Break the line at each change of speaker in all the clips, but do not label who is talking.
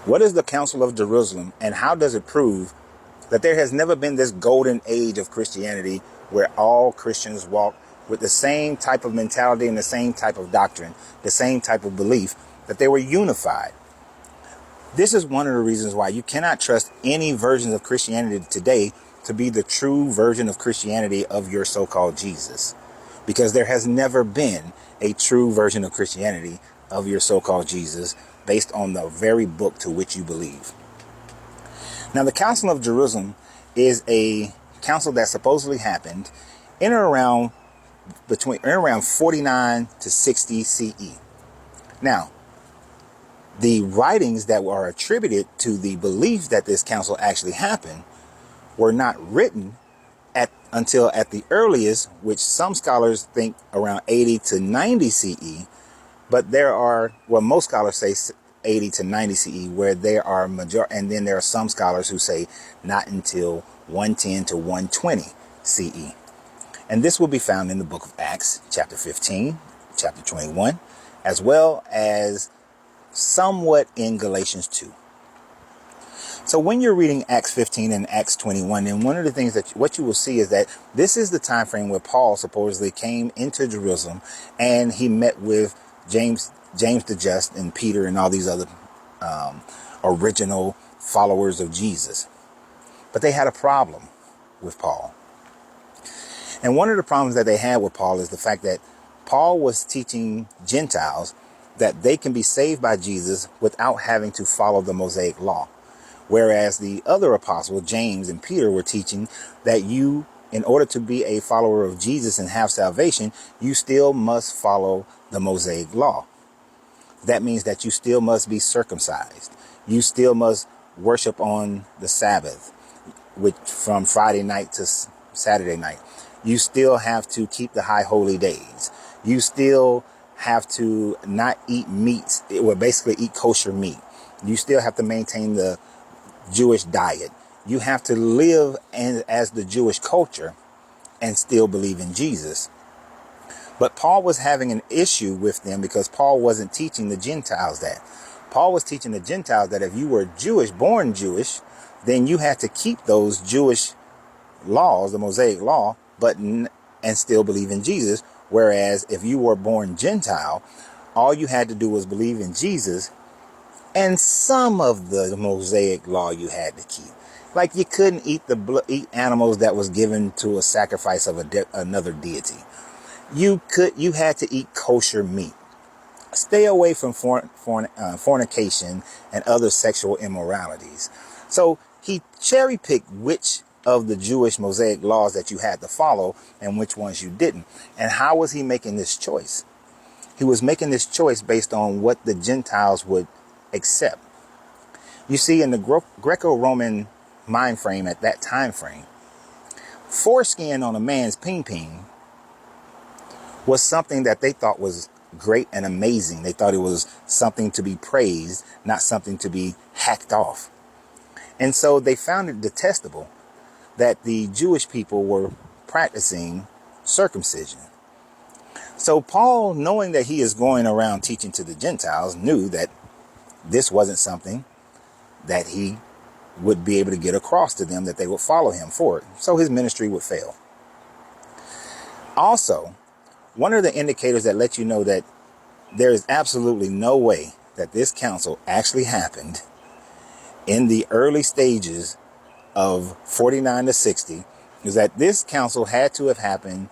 What is the Council of Jerusalem, and how does it prove that there has never been this golden age of Christianity where all Christians walk with the same type of mentality and the same type of doctrine, the same type of belief, that they were unified? This is one of the reasons why you cannot trust any versions of Christianity today to be the true version of Christianity of your so-called Jesus, because there has never been a true version of Christianity of your so-called Jesus based on the very book to which you believe. Now, the Council of Jerusalem is a council that supposedly happened in or around 49 to 60 CE. Now, the writings that are attributed to the belief that this council actually happened were not written until at the earliest, which some scholars think around 80 to 90 CE. But most scholars say 80 to 90 CE, where there are and then there are some scholars who say not until 110 to 120 CE. And this will be found in the book of Acts, chapter 15, chapter 21, as well as somewhat in Galatians 2. So when you're reading Acts 15 and Acts 21, then one of the things that what you will see is that this is the time frame where Paul supposedly came into Jerusalem and he met with James the Just and Peter and all these other original followers of Jesus. But they had a problem with Paul. And one of the problems that they had with Paul is the fact that Paul was teaching Gentiles that they can be saved by Jesus without having to follow the Mosaic law. Whereas the other apostles, James and Peter, were teaching that in order to be a follower of Jesus and have salvation, you still must follow the Mosaic law. That means that you still must be circumcised. You still must worship on the Sabbath, which from Friday night to Saturday night. You still have to keep the high holy days. You still have to not eat meats, basically eat kosher meat. You still have to maintain the Jewish diet. You have to live as the Jewish culture and still believe in Jesus. But Paul was having an issue with them because Paul wasn't teaching the Gentiles that. Paul was teaching the Gentiles that if you were Jewish, born Jewish, then you had to keep those Jewish laws, the Mosaic law, and still believe in Jesus. Whereas if you were born Gentile, all you had to do was believe in Jesus, and some of the Mosaic law you had to keep. Like you couldn't eat animals that was given to a sacrifice of another deity. You had to eat kosher meat. Stay away from fornication and other sexual immoralities. So he cherry picked which of the Jewish Mosaic laws that you had to follow and which ones you didn't. And how was he making this choice? He was making this choice based on what the Gentiles would accept. You see, in the Greco-Roman mind frame at that time frame, foreskin on a man's ping was something that they thought was great and amazing. They thought it was something to be praised, not something to be hacked off. And so they found it detestable that the Jewish people were practicing circumcision. So Paul, knowing that he is going around teaching to the Gentiles, knew that this wasn't something that he would be able to get across to them, that they would follow him for it. So his ministry would fail. Also, one of the indicators that let you know that there is absolutely no way that this council actually happened in the early stages of 49 to 60 is that this council had to have happened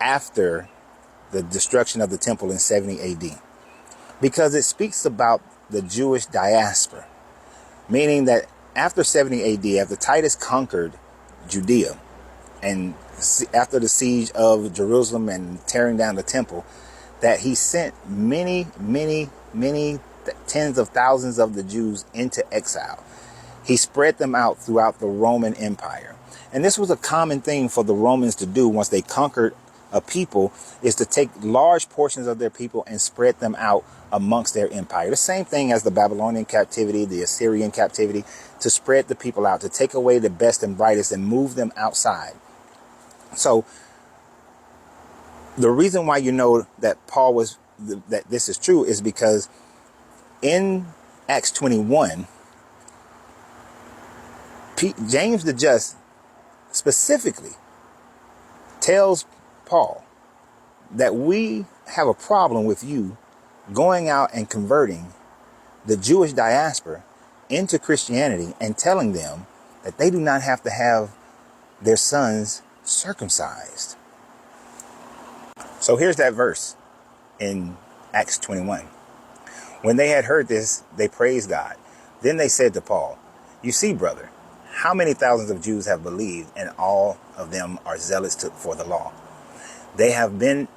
after the destruction of the temple in 70 AD, because it speaks about the Jewish diaspora, meaning that after 70 AD, after Titus conquered Judea and after the siege of Jerusalem and tearing down the temple, that he sent many tens of thousands of the Jews into exile. He spread them out throughout the Roman Empire. And this was a common thing for the Romans to do once they conquered a people, is to take large portions of their people and spread them out amongst their empire. The same thing as the Babylonian captivity, the Assyrian captivity, to spread the people out, to take away the best and brightest and move them outside. So the reason why you know that that this is true is because in Acts 21, James the Just specifically tells Paul that we have a problem with you going out and converting the Jewish diaspora into Christianity and telling them that they do not have to have their sons circumcised. So here's that verse in Acts 21. When they had heard this, they praised God. Then they said to Paul, "You see, brother, how many thousands of Jews have believed, and all of them are zealous for the law. They have been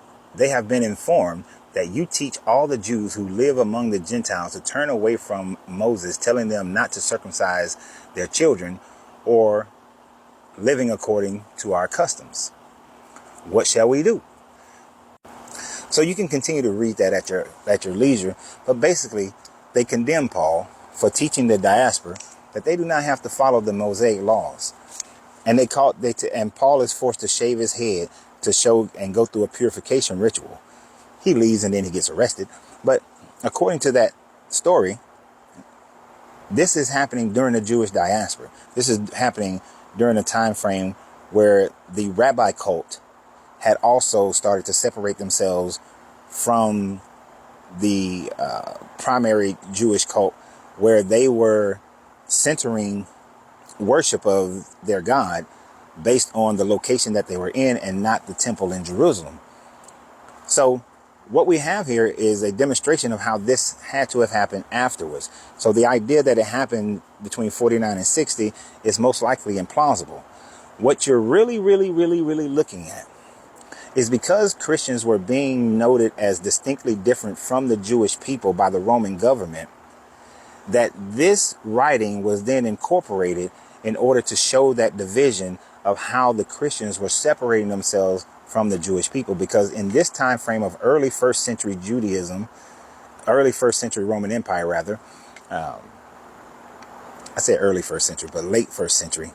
informed that you teach all the Jews who live among the Gentiles to turn away from Moses, telling them not to circumcise their children or living according to our customs. What shall we do?" So you can continue to read that at your leisure. But basically, they condemn Paul for teaching the diaspora that they do not have to follow the Mosaic laws. And and Paul is forced to shave his head to show and go through a purification ritual. He leaves and then he gets arrested. But according to that story, this is happening during the Jewish diaspora. This is happening during a time frame where the rabbi cult had also started to separate themselves from the primary Jewish cult, where they were centering worship of their God based on the location that they were in and not the temple in Jerusalem. So what we have here is a demonstration of how this had to have happened afterwards. So the idea that it happened between 49 and 60 is most likely implausible. What you're really looking at is because Christians were being noted as distinctly different from the Jewish people by the Roman government, that this writing was then incorporated in order to show that division of how the Christians were separating themselves from the Jewish people. Because in this time frame of early first century Judaism, early first century Roman Empire rather, I say early first century, but late first century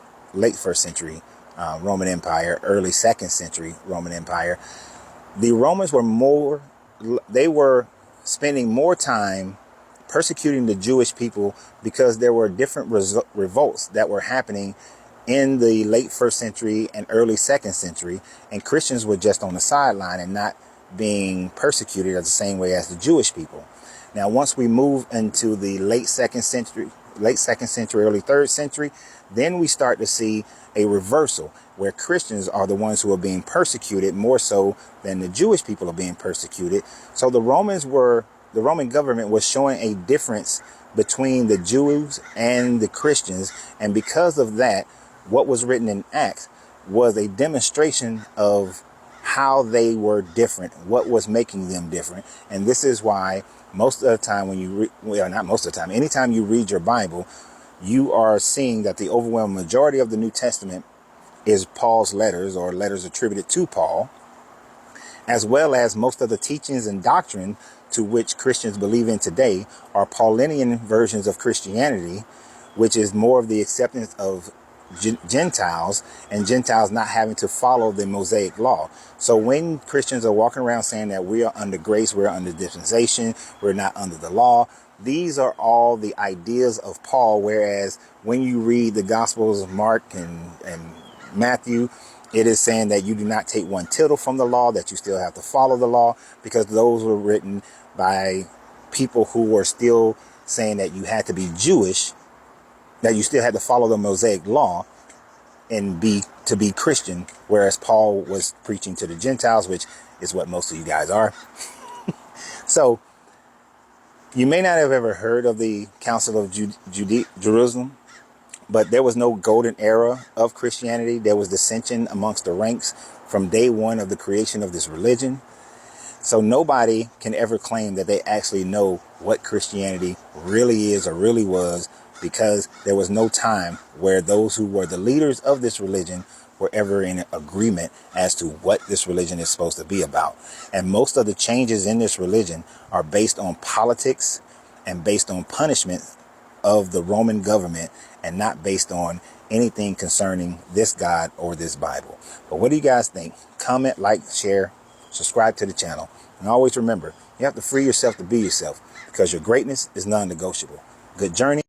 Roman Empire, early second century Roman Empire, the Romans were spending more time persecuting the Jewish people because there were different revolts that were happening in the late first century and early second century, and Christians were just on the sideline and not being persecuted the same way as the Jewish people. Now, once we move into the late second century, early third century, then we start to see a reversal where Christians are the ones who are being persecuted more so than the Jewish people are being persecuted. So the Roman government was showing a difference between the Jews and the Christians. And because of that, what was written in Acts was a demonstration of how they were different, what was making them different. And this is why most of the time anytime you read your Bible, you are seeing that the overwhelming majority of the New Testament is Paul's letters or letters attributed to Paul, as well as most of the teachings and doctrine to which Christians believe in today are Pauline versions of Christianity, which is more of the acceptance of Gentiles and Gentiles not having to follow the Mosaic law. So when Christians are walking around saying that we are under grace, we're under dispensation, we're not under the law, these are all the ideas of Paul. Whereas when you read the Gospels of Mark and Matthew, it is saying that you do not take one tittle from the law, that you still have to follow the law, because those were written by people who were still saying that you had to be Jewish, that you still had to follow the Mosaic law and be Christian, whereas Paul was preaching to the Gentiles, which is what most of you guys are. So you may not have ever heard of the Council of Jerusalem, but there was no golden era of Christianity. There was dissension amongst the ranks from day one of the creation of this religion. So nobody can ever claim that they actually know what Christianity really is or really was, because there was no time where those who were the leaders of this religion were ever in agreement as to what this religion is supposed to be about. And most of the changes in this religion are based on politics and based on punishment of the Roman government, and not based on anything concerning this God or this Bible. But what do you guys think? Comment, like, share, subscribe to the channel. And always remember, you have to free yourself to be yourself, because your greatness is non-negotiable. Good journey.